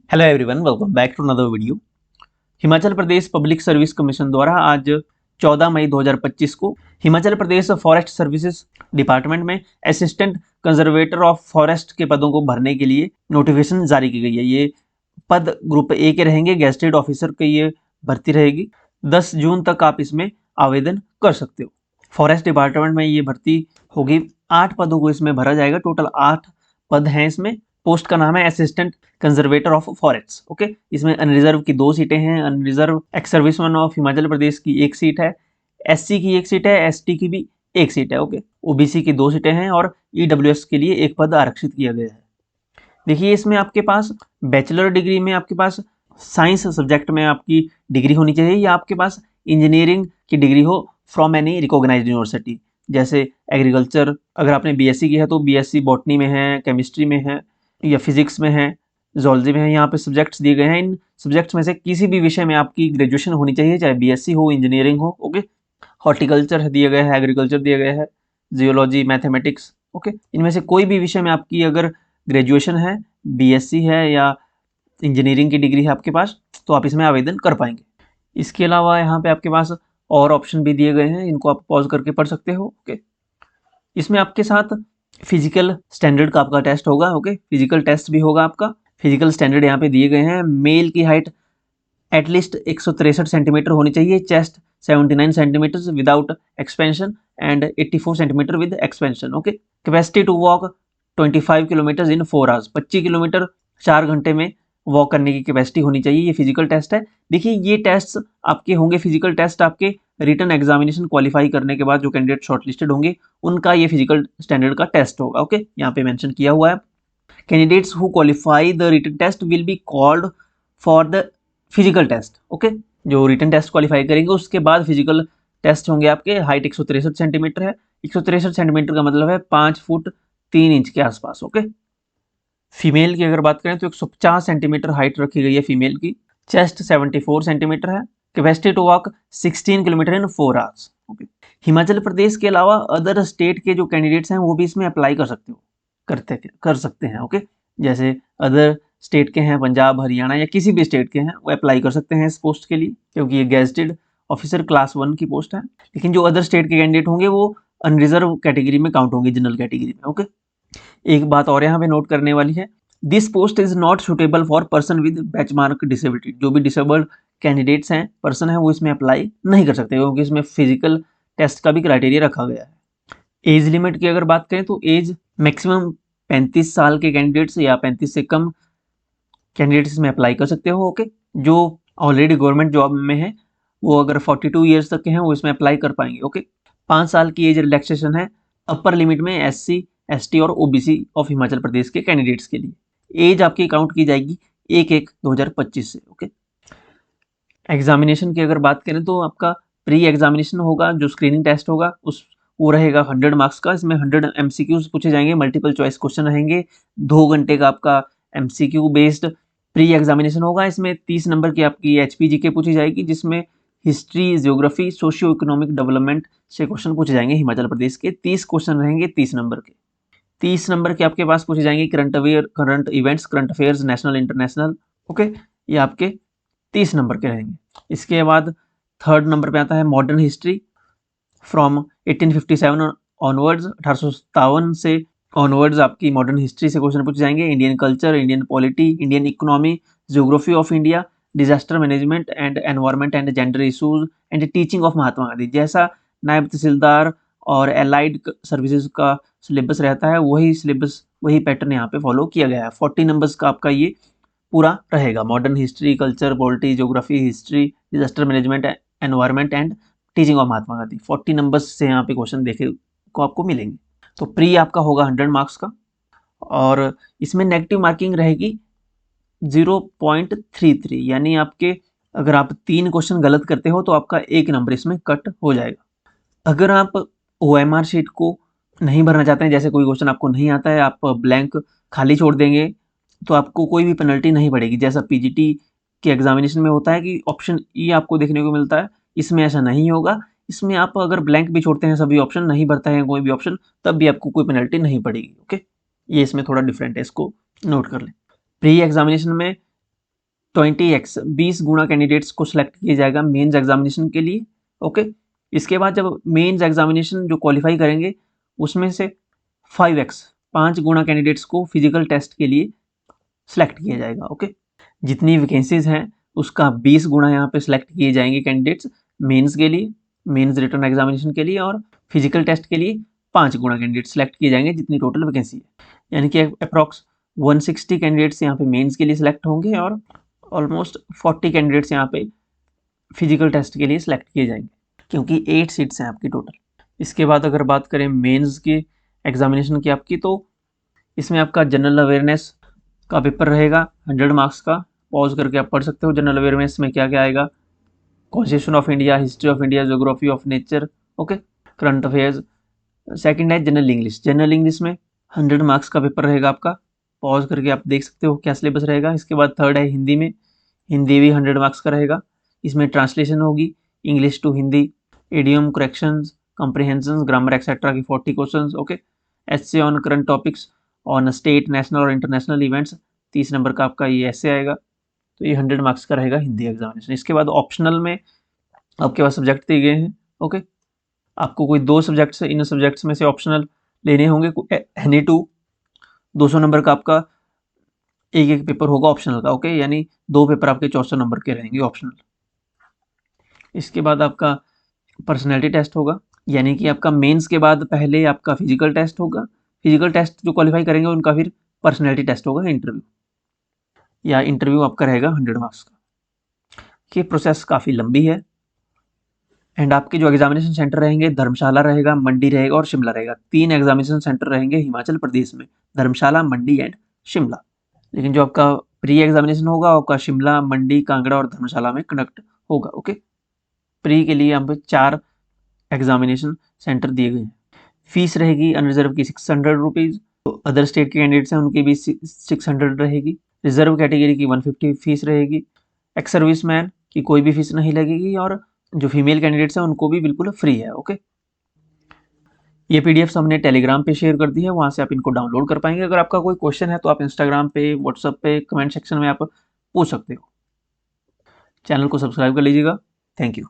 Hello everyone, welcome back to another video. Himachal Pradesh public service commission द्वारा आज 14 मई 2025 को Himachal Pradesh forest services department में असिस्टेंट कंजर्वेटर ऑफ फॉरेस्ट के पदों को भरने के लिए नोटिफिकेशन जारी की गई है। ये पद ग्रुप ए के रहेंगे, गेस्टेड ऑफिसर की ये भर्ती रहेगी। 10 जून तक आप इसमें आवेदन कर सकते हो। फॉरेस्ट डिपार्टमेंट में ये भर्ती होगी। 8 पदों को इसमें भरा जाएगा। टोटल 8 पद हैं इसमें। पोस्ट का नाम है assistant conservator of forest. Okay, इसमें अनरिजर्व की 2 सीटें हैं। Unreserve ex serviceman of Himachal Pradesh की 1 सीट है, एससी की 1 सीट है, एसटी की भी 1 सीट है। ओके, ओबीसी की 2 सीटें हैं और ईडब्ल्यूएस के लिए 1 पद आरक्षित किया गया है। देखिए, इसमें आपके पास बैचलर डिग्री में आपके पास साइंस सब्जेक्ट में आपकी डिग्री होनी चाहिए, या आपके पास इंजीनियरिंग की डिग्री हो फ्रॉम एनी रिकॉग्नाइज्ड यूनिवर्सिटी। जैसे एग्रीकल्चर, अगर आपने बीएससी की है तो बीएससी बॉटनी में है, केमिस्ट्री में है, या फिजिक्स में है, जोलॉजी में है। यहाँ पे सब्जेक्ट्स दिए गए हैं। इन सब्जेक्ट्स में से किसी भी विषय में आपकी ग्रेजुएशन होनी चाहिए, चाहे बीएससी हो, इंजीनियरिंग हो। ओके, हॉर्टिकल्चर दिया गया है, एग्रीकल्चर दिया गया है, जियोलॉजी, मैथमेटिक्स। ओके, इनमें से कोई भी विषय में आपकी अगर ग्रेजुएशन है, बीएससी है या इंजीनियरिंग की डिग्री है आपके पास, तो आप इसमें आवेदन कर पाएंगे। इसके अलावा यहाँ पे आपके पास और ऑप्शन भी दिए गए हैं, इनको आप पॉज करके पढ़ सकते हो। ओके, इसमें आपके साथ फिजिकल स्टैंडर्ड का आपका टेस्ट होगा। ओके, फिजिकल टेस्ट भी होगा आपका। फिजिकल स्टैंडर्ड यहाँ पे दिए गए हैं। मेल की हाइट एटलीस्ट 163 सेंटीमीटर होनी चाहिए, chest 79 centimetre without expansion and 84 centimetre with expansion. Okay, capacity to walk 25 kilometre in 4 hours, 25 kilometre 4 घंटे में वॉक करने की कैपेसिटी होनी चाहिए। ये फिजिकल टेस्ट है। देखिए, ये टेस्ट आपके होंगे, फिजिकल टेस्ट आपके रिटन एग्जामिनेशन क्वालिफाई करने के बाद जो कैंडिडेट शॉर्टलिस्टेड होंगे उनका ये फिजिकल स्टैंडर्ड का टेस्ट होगा। ओके, यहाँ पे मेंशन किया हुआ है। Candidates who qualify the written test will be called for the physical test. Okay, जो रिटन टेस्ट क्वालिफाई करेंगे उसके बाद फिजिकल टेस्ट होंगे आपके। हाइट 163 सेंटीमीटर है। 163 सेंटीमीटर का मतलब है 5 फुट 3 इंच के आसपास। ओके, फीमेल की अगर बात करें तो 150 सेंटीमीटर हाइट रखी गई है फीमेल की। चेस्ट 74 सेंटीमीटर है। Capacity to walk 16 kilometre in 4 hours. Okay, Himachal Pradesh के अलावा अदर स्टेट के जो कैंडिडेट्स हैं वो भी इसमें अप्लाई कर सकते हो, कर सकते हैं। ओके, जैसे अदर स्टेट के हैं, पंजाब, हरियाणा या किसी भी स्टेट के हैं, वो अप्लाई कर सकते हैं इस पोस्ट के लिए, क्योंकि ये गेजेटेड ऑफिसर क्लास 1 की पोस्ट है। लेकिन जो अदर स्टेट के कैंडिडेट होंगे वो अनरिजर्व कैटेगरी में काउंट होंगे, जनरल कैटेगरी में। ओके, एक बात और यहाँ पे नोट करने वाली है, this post is not suitable for person with benchmark disability. जो भी डिसेबल्ड कैंडिडेट्स हैं, पर्सन है, वो इसमें अप्लाई नहीं कर सकते, क्योंकि इसमें फिजिकल टेस्ट का भी क्राइटेरिया रखा गया है। एज लिमिट की अगर बात करें तो एज मैक्सिमम 35 साल के कैंडिडेट्स या 35 से कम कैंडिडेट्स इसमें अप्लाई कर सकते हो। ओके, जो ऑलरेडी गवर्नमेंट जॉब में है वो अगर 42 ईयर्स तक के हैं वो इसमें अप्लाई कर पाएंगे। ओके, 5 साल की एज रिलैक्सेशन है अपर लिमिट में एससी, एसटी और ओबीसी ऑफ हिमाचल प्रदेश के कैंडिडेट्स के लिए। एज आपकी काउंट की जाएगी 1/1/2025 से। ओके, एग्जामिनेशन की अगर बात करें तो आपका प्री एग्जामिनेशन होगा, जो स्क्रीनिंग टेस्ट होगा उस वो रहेगा 100 मार्क्स का। इसमें 100 एमसीक्यूज पूछे जाएंगे, मल्टीपल चॉइस क्वेश्चन रहेंगे। 2 घंटे का आपका एमसीक्यू बेस्ड प्री एग्जामिनेशन होगा। इसमें 30 नंबर की आपकी एचपीजीके पूछी जाएगी, जिसमें history, geography, socio economic development से क्वेश्चन पूछे जाएंगे हिमाचल प्रदेश के। 30 क्वेश्चन रहेंगे 30 नंबर के। 30 नंबर के आपके पास पूछे जाएंगे current events, current affairs, national, international. Okay, ये आपके 30 नंबर के रहेंगे। इसके बाद 3rd नंबर पे आता है मॉडर्न हिस्ट्री फ्रॉम 1857 ऑनवर्ड्स, 1857 से ऑनवर्ड्स आपकी मॉडर्न हिस्ट्री से क्वेश्चन पूछे जाएंगे। Indian culture, Indian polity, Indian economy, geography of India, disaster management and environment and gender issues and teaching of Mahatma Gandhi. जैसा नायब तहसीलदार और एलाइड सर्विसेज का सिलेबस रहता है, वही सिलेबस, वही पैटर्न यहाँ पे फॉलो किया गया है। 40 नंबर्स का आपका ये पूरा रहेगा। Modern history, culture, polity, geography, history, disaster management, environment and teaching of Mahatma Gandhi. 40 numbers से यहाँ पे क्वेश्चन देखे को आपको मिलेंगे। तो प्री आपका होगा 100 मार्क्स का, और इसमें नेगेटिव मार्किंग रहेगी 0.33, यानी आपके अगर आप 3 क्वेश्चन गलत करते हो तो आपका 1 नंबर इसमें कट हो जाएगा। अगर आप ओएमआर शीट को नहीं भरना चाहते हैं, जैसे कोई क्वेश्चन आपको नहीं आता है, आप ब्लैंक खाली छोड़ देंगे, तो आपको कोई भी पेनल्टी नहीं पड़ेगी। जैसा पीजीटी के एग्जामिनेशन में होता है कि ऑप्शन ई आपको देखने को मिलता है, इसमें ऐसा नहीं होगा। इसमें आप अगर ब्लैंक भी छोड़ते हैं, सभी ऑप्शन नहीं भरता है कोई भी ऑप्शन, तब भी आपको कोई पेनल्टी नहीं पड़ेगी। ओके, ये इसमें थोड़ा डिफरेंट है, इसको नोट कर लें। प्री एग्जामिनेशन में 20x 20 गुना कैंडिडेट्स को सिलेक्ट किया जाएगा मेंस एग्जामिनेशन के लिए। ओके, इसके बाद जब मेंस एग्जामिनेशन जो क्वालिफाई करेंगे उसमें से 5x 5 गुना कैंडिडेट्स को फिजिकल टेस्ट के लिए सिलेक्ट किया जाएगा। ओके, जितनी वैकेंसीज हैं उसका 20 गुना यहाँ पे सिलेक्ट किए जाएंगे कैंडिडेट्स मेंस के लिए, मेंस रिटर्न एग्जामिनेशन के लिए, और फिजिकल टेस्ट के लिए 5 गुना कैंडिडेट सिलेक्ट किए जाएंगे जितनी टोटल वैकेंसी है। यानी कि अप्रॉक्स 160 कैंडिडेट्स यहाँ पे मेंस के लिए सिलेक्ट होंगे और ऑलमोस्ट 40 कैंडिडेट्स यहाँ पे फिजिकल टेस्ट के लिए सिलेक्ट किए जाएंगे, क्योंकि 8 सीट्स हैं आपकी टोटल। इसके बाद अगर बात करें मेंस की एग्जामिनेशन की आपकी, तो इसमें आपका जनरल अवेयरनेस का पेपर रहेगा 100 मार्क्स का। पॉज करके आप पढ़ सकते हो जनरल अवेयरनेस में क्या क्या आएगा। Constitution of India, history of India, geography of nature, okay, current affairs. Second है जनरल इंग्लिश। जनरल इंग्लिश में 100 मार्क्स का पेपर रहेगा आपका। पॉज करके आप देख सकते हो क्या सिलेबस रहेगा। इसके बाद थर्ड है हिंदी में। हिंदी भी 100 मार्क्स का रहेगा। इसमें ट्रांसलेशन होगी English to Hindi, idiom, corrections, comprehension, grammar etcetera की 40 questions. Okay, essay on current topics on state, national और इंटरनेशनल इवेंट्स, 30 नंबर का आपका ये ऐसे आएगा। तो ये 100 मार्क्स का रहेगा हिंदी एग्जामिनेशन। इसके बाद ऑप्शनल में आपके पास सब्जेक्ट दिए गए हैं। ओके, आपको कोई 2 सब्जेक्ट्स, इन सब्जेक्ट्स में से ऑप्शनल लेने होंगे। एनी 200 नंबर का आपका एक पेपर होगा ऑप्शनल का। ओके, यानी 2 पेपर आपके 400 नंबर के रहेंगे ऑप्शनल। इसके बाद आपका पर्सनैलिटी टेस्ट होगा, यानी कि आपका मेंस के बाद पहले आपका फिजिकल टेस्ट होगा। फिजिकल टेस्ट जो क्वालिफाई करेंगे उनका फिर पर्सनैलिटी टेस्ट होगा, इंटरव्यू, या इंटरव्यू आपका रहेगा 100 मार्क्स का। ये प्रोसेस काफ़ी लंबी है। एंड आपके जो एग्जामिनेशन सेंटर रहेंगे, धर्मशाला रहेगा, मंडी रहेगा और शिमला रहेगा। 3 एग्जामिनेशन सेंटर रहेंगे हिमाचल प्रदेश में, धर्मशाला, मंडी एंड शिमला। लेकिन जो आपका प्री एग्जामिनेशन होगा आपका शिमला, मंडी, कांगड़ा और धर्मशाला में कंडक्ट होगा। ओके, प्री के लिए यहाँ पे 4 एग्जामिनेशन सेंटर दिए गए हैं। फीस रहेगी अनरिजर्व की 600 रुपीज़। तो अदर स्टेट के कैंडिडेट्स हैं उनकी भी 600 रहेगी। रिजर्व कैटेगरी की 150 फीस रहेगी। एक्स सर्विस मैन की कोई भी फीस नहीं लगेगी, और जो फीमेल कैंडिडेट्स हैं उनको भी बिल्कुल फ्री है। ओके, ये पीडीएफ हमने टेलीग्राम पे शेयर कर दी है, वहाँ से आप इनको डाउनलोड कर पाएंगे। अगर आपका कोई क्वेश्चन है तो आप इंस्टाग्राम पे, व्हाट्सएप पे, कमेंट सेक्शन में आप पूछ सकते हो। चैनल को सब्सक्राइब कर लीजिएगा। Thank you.